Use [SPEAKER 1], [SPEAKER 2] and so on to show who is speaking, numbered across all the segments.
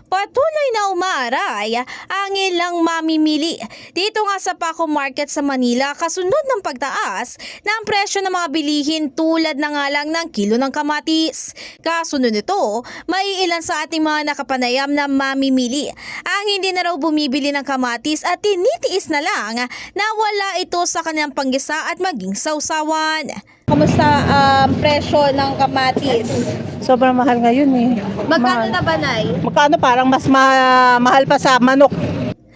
[SPEAKER 1] Patuloy na umaaray ang ilang mamimili dito nga sa Paco Market sa Manila kasunod ng pagtaas ng presyo ng mga bilihin tulad na nga lang ng kilo ng kamatis. Kasunod nito, may ilan sa ating mga nakapanayam na mamimili ang hindi na raw bumibili ng kamatis at tinitiis na lang na wala ito sa kanilang panggisa at maging sausawan. Kamusta presyo ng kamatis?
[SPEAKER 2] Sobrang mahal ngayon eh.
[SPEAKER 1] Magkano
[SPEAKER 2] Mahal.
[SPEAKER 1] na ba, Nay?
[SPEAKER 2] Magkano parang mas mahal pa sa manok.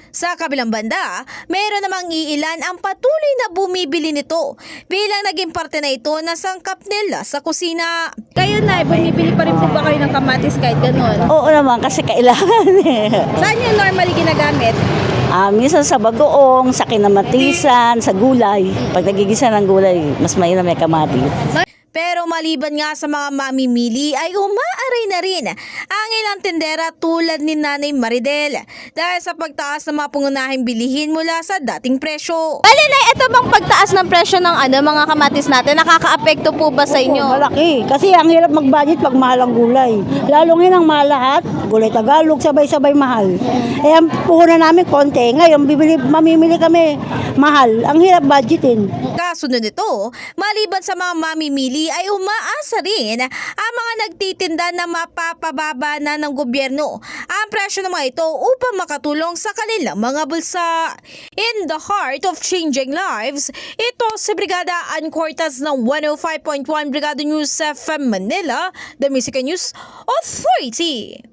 [SPEAKER 1] Sa kabilang banda, mayroon namang iilan ang patuloy na bumibili nito bilang naging parte na ito na sangkap nila sa kusina. Kayo na, bumibili pa rin po ba kayo ng kamatis kahit ganun?
[SPEAKER 3] Oo naman, kasi kailangan eh.
[SPEAKER 1] Saan yung normally ginagamit?
[SPEAKER 3] Minsan sa bagoong, sa kinamatisan, sa gulay. Pag nagigisa ng gulay, mas mainam may kamatis.
[SPEAKER 1] Pero maliban nga sa mga mamimili ay umaaray na rin ang ilang tendera tulad ni Nanay Maridel dahil sa pagtaas ng mga pangunahing bilihin mula sa dating presyo. Balilay, ito bang pagtaas ng presyo ng mga kamatis natin, nakakaapekto po ba sa inyo?
[SPEAKER 4] Malaki. Kasi ang hirap mag-budget pag mahal ang gulay. Lalo ngayon ang mahal lahat. Gulay Tagalog, sabay-sabay mahal. Eh, ang puhunan namin konti. Ngayon, mamimili kami mahal. Ang hirap budgetin.
[SPEAKER 1] Kasunod nito, maliban sa mga mamimili ay umaasa rin ang mga nagtitinda na mapapababa na ng gobyerno ang presyo ng mga ito upang makatulong sa kanilang mga bulsa. In the heart of changing lives, ito si Brigada Ann Cortez ng 105.1 Brigada News FM Manila, the Music News Authority.